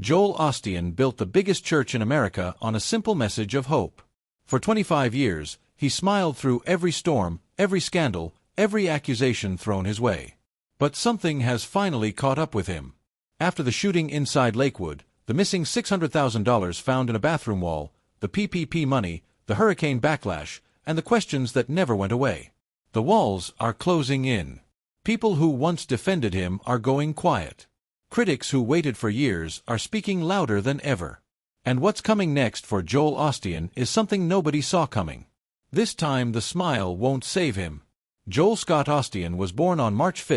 Joel Osteen built the biggest church in America on a simple message of hope. For 25 years, he smiled through every storm, every scandal, every accusation thrown his way. But something has finally caught up with him. After the shooting inside Lakewood, the missing $600,000 found in a bathroom wall, the PPP money, the hurricane backlash, and the questions that never went away. The walls are closing in. People who once defended him are going quiet. Critics who waited for years are speaking louder than ever. And what's coming next for Joel Osteen is something nobody saw coming. This time the smile won't save him. Joel Scott Osteen was born on March 5,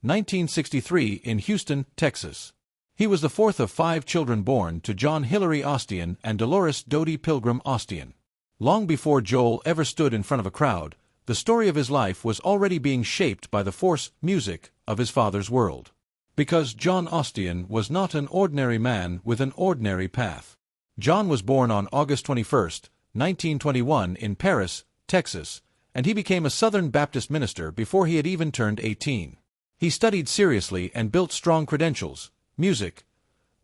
1963 in Houston, Texas. He was the fourth of 5 children born to John Hillary Osteen and Dolores Dodie Pilgrim Osteen. Long before Joel ever stood in front of a crowd, the story of his life was already being shaped by the force, music, of his father's world. Because John Osteen was not an ordinary man with an ordinary path. John was born on August 21, 1921 in Paris, Texas, and he became a Southern Baptist minister before he had even turned 18. He studied seriously and built strong credentials, music,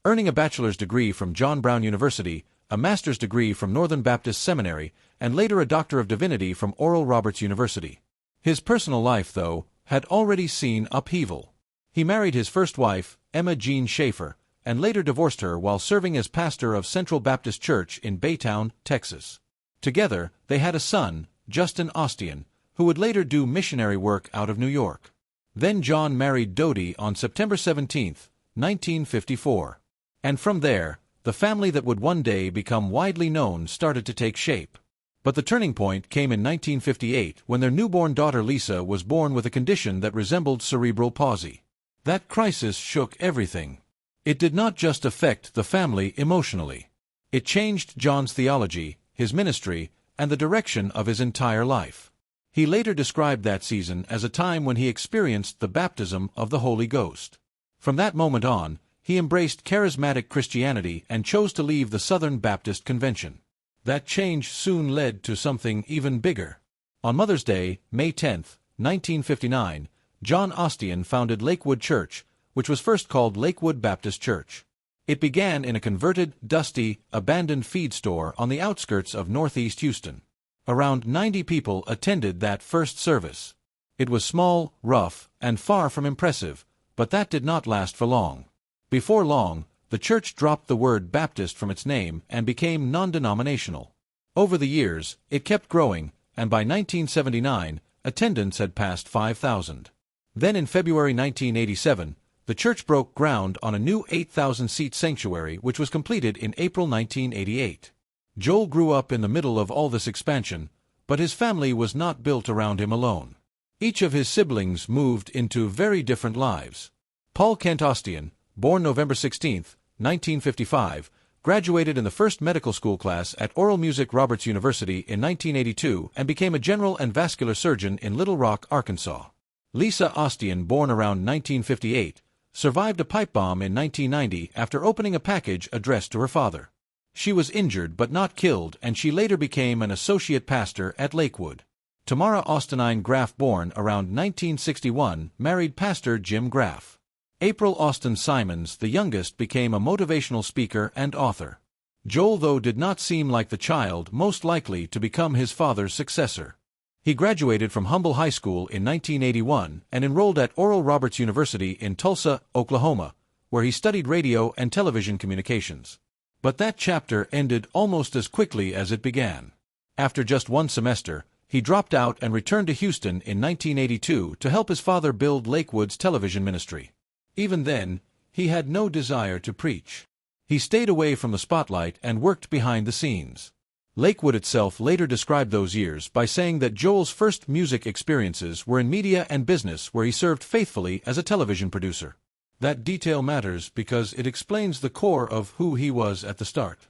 earning a bachelor's degree from John Brown University, a master's degree from Northern Baptist Seminary, and later a Doctor of Divinity from Oral Roberts University. His personal life, though, had already seen upheaval. He married his first wife, Emma Jean Schaefer, and later divorced her while serving as pastor of Central Baptist Church in Baytown, Texas. Together, they had a son, Justin Osteen, who would later do missionary work out of New York. Then John married Dodie on September 17, 1954. And from there, the family that would one day become widely known started to take shape. But the turning point came in 1958 when their newborn daughter Lisa was born with a condition that resembled cerebral palsy. That crisis shook everything. It did not just affect the family emotionally. It changed John's theology, his ministry, and the direction of his entire life. He later described that season as a time when he experienced the baptism of the Holy Ghost. From that moment on, he embraced charismatic Christianity and chose to leave the Southern Baptist Convention. That change soon led to something even bigger. On Mother's Day, May 10, 1959, John Osteen founded Lakewood Church, which was first called Lakewood Baptist Church. It began in a converted, dusty, abandoned feed store on the outskirts of northeast Houston. Around 90 people attended that first service. It was small, rough, and far from impressive, but that did not last for long. Before long, the church dropped the word Baptist from its name and became non-denominational. Over the years, it kept growing, and by 1979, attendance had passed 5,000. Then in February 1987, the church broke ground on a new 8,000-seat sanctuary which was completed in April 1988. Joel grew up in the middle of all this expansion, but his family was not built around him alone. Each of his siblings moved into very different lives. Paul Kent Osteen, born November 16, 1955, graduated in the first medical school class at Oral Music Roberts University in 1982 and became a general and vascular surgeon in Little Rock, Arkansas. Lisa Osteen, born around 1958, survived a pipe bomb in 1990 after opening a package addressed to her father. She was injured but not killed, and she later became an associate pastor at Lakewood. Tamara Austinine Graff, born around 1961, married Pastor Jim Graff. April Austin Simons, the youngest, became a motivational speaker and author. Joel, though, did not seem like the child most likely to become his father's successor. He graduated from Humble High School in 1981 and enrolled at Oral Roberts University in Tulsa, Oklahoma, where he studied radio and television communications. But that chapter ended almost as quickly as it began. After just one semester, he dropped out and returned to Houston in 1982 to help his father build Lakewood's television ministry. Even then, he had no desire to preach. He stayed away from the spotlight and worked behind the scenes. Lakewood itself later described those years by saying that Joel's first music experiences were in media and business, where he served faithfully as a television producer. That detail matters because it explains the core of who he was at the start.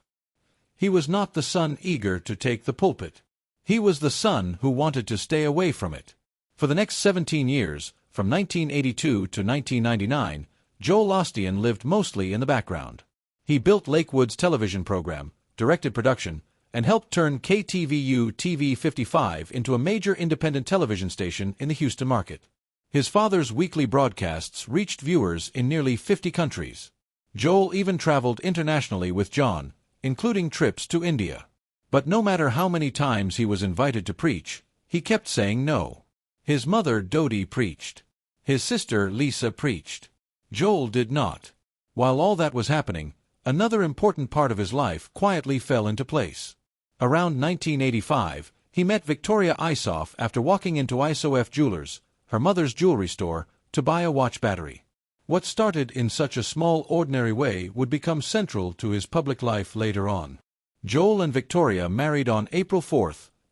He was not the son eager to take the pulpit. He was the son who wanted to stay away from it. For the next 17 years, from 1982 to 1999, Joel Osteen lived mostly in the background. He built Lakewood's television program, directed production, and helped turn KTVU TV 55 into a major independent television station in the Houston market. His father's weekly broadcasts reached viewers in nearly 50 countries. Joel even traveled internationally with John, including trips to India. But no matter how many times he was invited to preach, he kept saying no. His mother Dodie preached. His sister Lisa preached. Joel did not. While all that was happening, another important part of his life quietly fell into place. Around 1985, he met Victoria Isoff after walking into Isoff Jewelers, her mother's jewelry store, to buy a watch battery. What started in such a small, ordinary way would become central to his public life later on. Joel and Victoria married on April 4,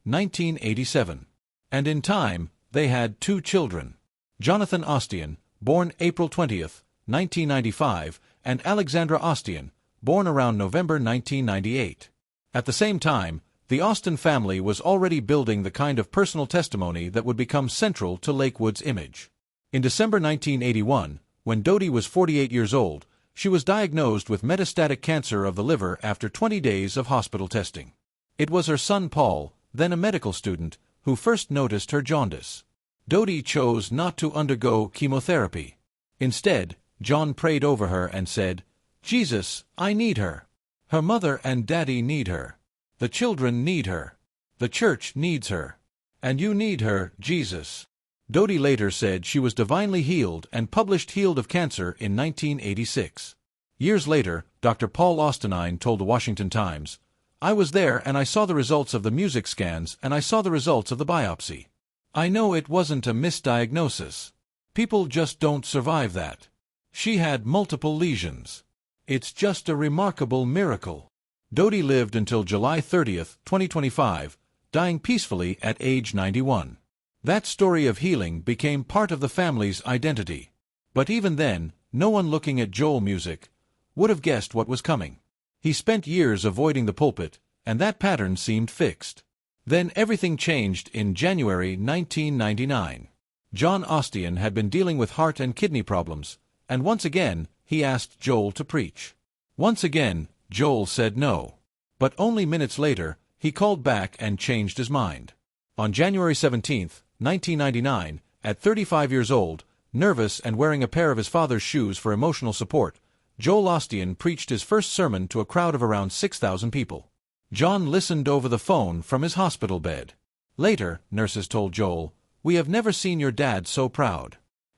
1987. And in time, they had 2 children. Jonathan Osteen, born April 20, 1995, and Alexandra Osteen, born around November 1998. At the same time, the Osteen family was already building the kind of personal testimony that would become central to Lakewood's image. In December 1981, when Dodie was 48 years old, she was diagnosed with metastatic cancer of the liver after 20 days of hospital testing. It was her son Paul, then a medical student, who first noticed her jaundice. Dodie chose not to undergo chemotherapy. Instead, John prayed over her and said, "Jesus, I need her. Her mother and daddy need her. The children need her. The church needs her. And you need her, Jesus." Dodie later said she was divinely healed and published Healed of Cancer in 1986. Years later, Dr. Paul Osteen told the Washington Times, "I was there and I saw the results of the music scans and I saw the results of the biopsy. I know it wasn't a misdiagnosis. People just don't survive that. She had multiple lesions. It's just a remarkable miracle." Dodie lived until July 30, 2025, dying peacefully at age 91. That story of healing became part of the family's identity. But even then, no one looking at Joel music would have guessed what was coming. He spent years avoiding the pulpit, and that pattern seemed fixed. Then everything changed in January 1999. John Osteen had been dealing with heart and kidney problems, and once again, he asked Joel to preach. Once again, Joel said no. But only minutes later, he called back and changed his mind. On January 17, 1999, at 35 years old, nervous and wearing a pair of his father's shoes for emotional support, Joel Osteen preached his first sermon to a crowd of around 6,000 people. John listened over the phone from his hospital bed. Later, nurses told Joel, "We have never seen your dad so proud.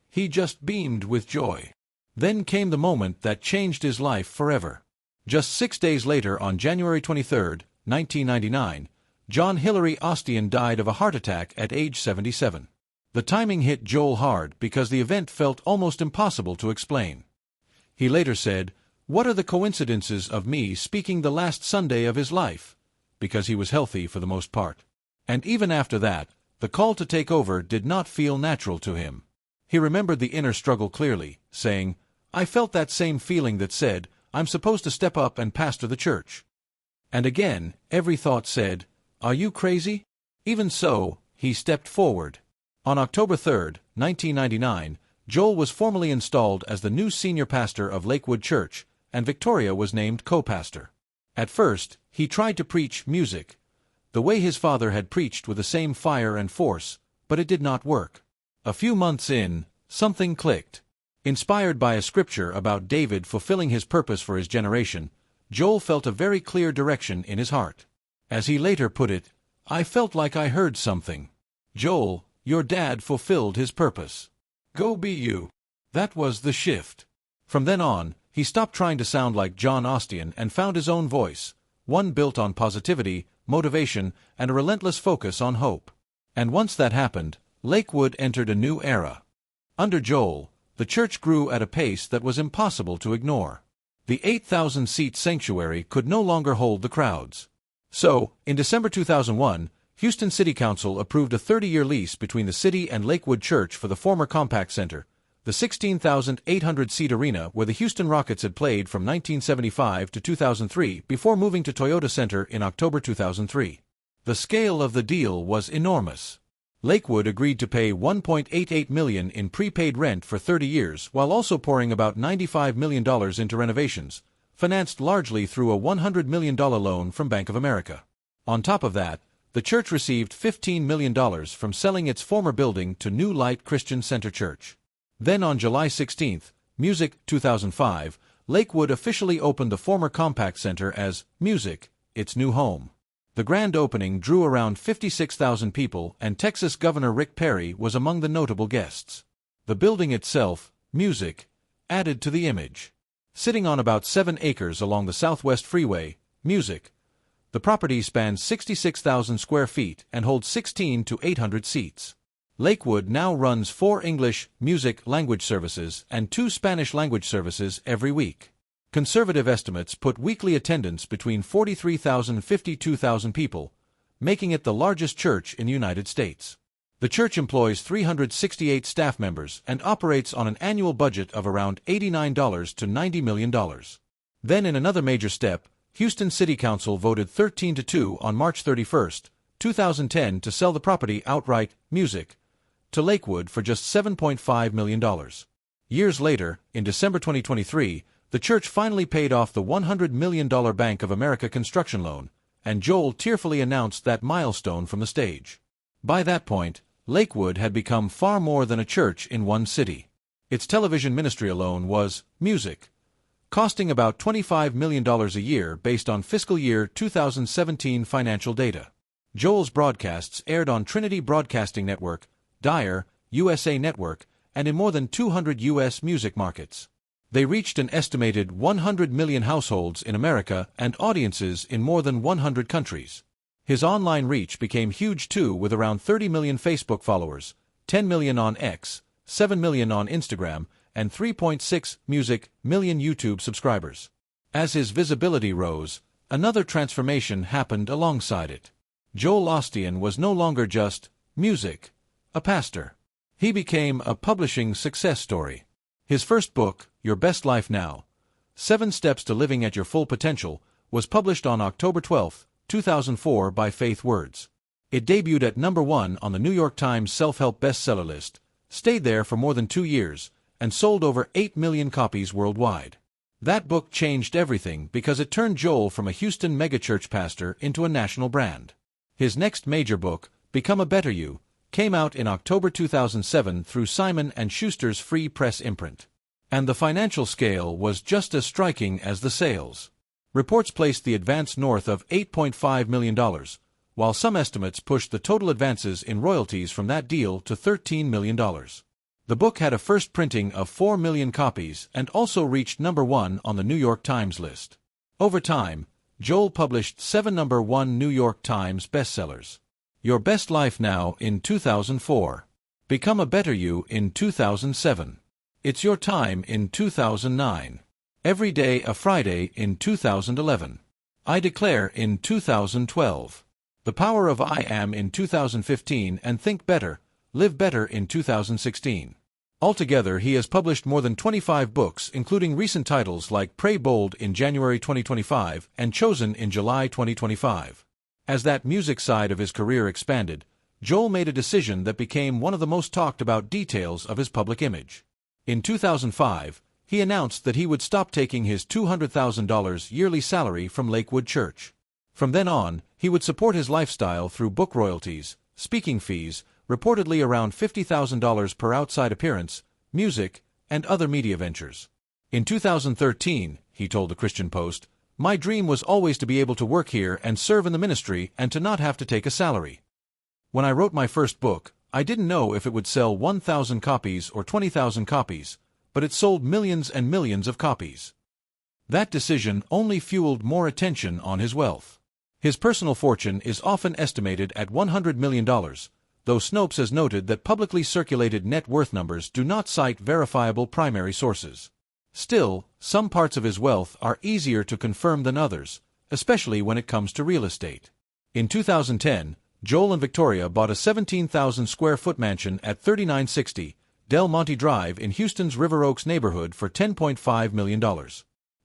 He just beamed with joy." Then came the moment that changed his life forever. Just 6 days later, on January 23, 1999, John Hilary Osteen died of a heart attack at age 77. The timing hit Joel hard because the event felt almost impossible to explain. He later said, "What are the coincidences of me speaking the last Sunday of his life?" Because he was healthy for the most part. And even after that, the call to take over did not feel natural to him. He remembered the inner struggle clearly, saying, "I felt that same feeling that said, I'm supposed to step up and pastor the church." And again, every thought said, "Are you crazy?" Even so, he stepped forward. On October 3, 1999, Joel was formally installed as the new senior pastor of Lakewood Church, and Victoria was named co-pastor. At first, he tried to preach music, the way his father had preached with the same fire and force, but it did not work. A few months in, something clicked. Inspired by a scripture about David fulfilling his purpose for his generation, Joel felt a very clear direction in his heart. As he later put it, "I felt like I heard something. Joel, your dad fulfilled his purpose. Go be you." That was the shift. From then on, he stopped trying to sound like John Osteen and found his own voice, one built on positivity, motivation, and a relentless focus on hope. And once that happened, Lakewood entered a new era. Under Joel, the church grew at a pace that was impossible to ignore. The 8,000-seat sanctuary could no longer hold the crowds. So, in December 2001, Houston City Council approved a 30-year lease between the city and Lakewood Church for the former Compaq Center, the 16,800-seat arena where the Houston Rockets had played from 1975 to 2003 before moving to Toyota Center in October 2003. The scale of the deal was enormous. Lakewood agreed to pay $1.88 million in prepaid rent for 30 years while also pouring about $95 million into renovations, financed largely through a $100 million loan from Bank of America. On top of that, the church received $15 million from selling its former building to New Light Christian Center Church. Then on July 16, Music 2005, Lakewood officially opened the former Compaq Center as Music, its new home. The grand opening drew around 56,000 people, and Texas Governor Rick Perry was among the notable guests. The building itself, Music, added to the image. Sitting on about 7 acres along the Southwest Freeway, Music, the property spans 66,000 square feet and holds 16 to 800 seats. Lakewood now runs 4 English music language services and 2 Spanish language services every week. Conservative estimates put weekly attendance between 43,000 and 52,000 people, making it the largest church in the United States. The church employs 368 staff members and operates on an annual budget of around $89 to $90 million. Then, in another major step, Houston City Council voted 13-2 on March 31, 2010 to sell the property outright, Music, to Lakewood for just $7.5 million. Years later, in December 2023, the church finally paid off the $100 million Bank of America construction loan, and Joel tearfully announced that milestone from the stage. By that point, Lakewood had become far more than a church in one city. Its television ministry alone was Music, costing about $25 million a year based on fiscal year 2017 financial data. Joel's broadcasts aired on Trinity Broadcasting Network, Dyer, USA Network, and in more than 200 U.S. music markets. They reached an estimated 100 million households in America and audiences in more than 100 countries. His online reach became huge too, with around 30 million Facebook followers, 10 million on X, 7 million on Instagram, and 3.6 million YouTube subscribers. As his visibility rose, another transformation happened alongside it. Joel Osteen was no longer just Music, a pastor. He became a publishing success story. His first book, Your Best Life Now, 7 Steps to Living at Your Full Potential, was published on October 12, 2004 by Faith Words. It debuted at number 1 on the New York Times self-help bestseller list, stayed there for more than 2 years, and sold over 8 million copies worldwide. That book changed everything because it turned Joel from a Houston megachurch pastor into a national brand. His next major book, Become a Better You, came out in October 2007 through Simon & Schuster's Free Press imprint. And the financial scale was just as striking as the sales. Reports placed the advance north of $8.5 million, while some estimates pushed the total advances in royalties from that deal to $13 million. The book had a first printing of 4 million copies and also reached number 1 on the New York Times list. Over time, Joel published 7 number 1 New York Times bestsellers. Your Best Life Now in 2004. Become a Better You in 2007. It's Your Time in 2009. Every Day a Friday in 2011. I Declare in 2012. The Power of I Am in 2015 and Think Better, Live Better in 2016. Altogether, he has published more than 25 books, including recent titles like Pray Bold in January 2025 and Chosen in July 2025. As that music side of his career expanded, Joel made a decision that became one of the most talked about details of his public image. In 2005, he announced that he would stop taking his $200,000 yearly salary from Lakewood Church. From then on, he would support his lifestyle through book royalties, speaking fees, reportedly around $50,000 per outside appearance, music, and other media ventures. In 2013, he told the Christian Post, "My dream was always to be able to work here and serve in the ministry and to not have to take a salary. When I wrote my first book, I didn't know if it would sell 1,000 copies or 20,000 copies, but it sold millions and millions of copies." That decision only fueled more attention on his wealth. His personal fortune is often estimated at $100 million, though Snopes has noted that publicly circulated net worth numbers do not cite verifiable primary sources. Still, some parts of his wealth are easier to confirm than others, especially when it comes to real estate. In 2010, Joel and Victoria bought a 17,000 square foot mansion at 3960 Del Monte Drive in Houston's River Oaks neighborhood for $10.5 million.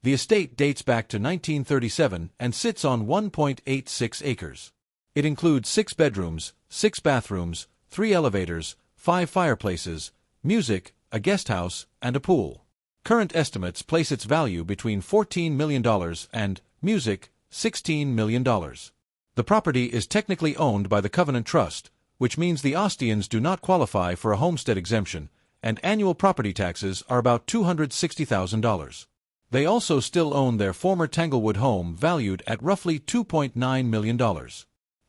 The estate dates back to 1937 and sits on 1.86 acres. It includes 6 bedrooms, 6 bathrooms, 3 elevators, 5 fireplaces, music, a guest house, and a pool. Current estimates place its value between $14 million and, music, $16 million. The property is technically owned by the Covenant Trust, which means the Osteens do not qualify for a homestead exemption, and annual property taxes are about $260,000. They also still own their former Tanglewood home valued at roughly $2.9 million.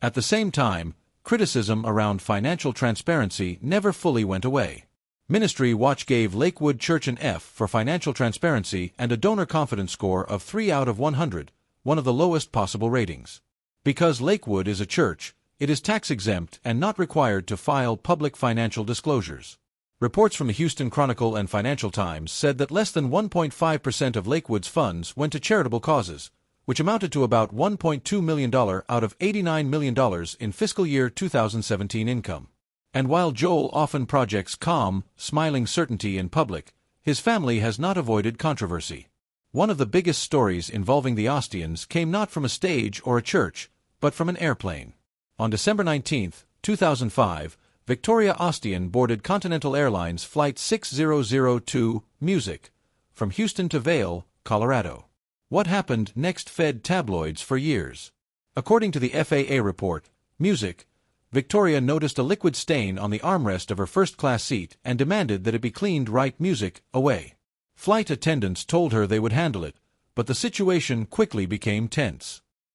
At the same time, criticism around financial transparency never fully went away. Ministry Watch gave Lakewood Church an F for financial transparency and a donor confidence score of 3 out of 100, one of the lowest possible ratings. Because Lakewood is a church, it is tax-exempt and not required to file public financial disclosures. Reports from the Houston Chronicle and Financial Times said that less than 1.5% of Lakewood's funds went to charitable causes, which amounted to about $1.2 million out of $89 million in fiscal year 2017 income. And while Joel often projects calm, smiling certainty in public, his family has not avoided controversy. One of the biggest stories involving the Osteens came not from a stage or a church, but from an airplane. On December 19, 2005, Victoria Osteen boarded Continental Airlines Flight 6002, Music, from Houston to Vail, Colorado. What happened next fed tabloids for years. According to the FAA report, Music, Victoria noticed a liquid stain on the armrest of her first-class seat and demanded that it be cleaned right. Music, away. Flight attendants told her they would handle it, but the situation quickly became tense.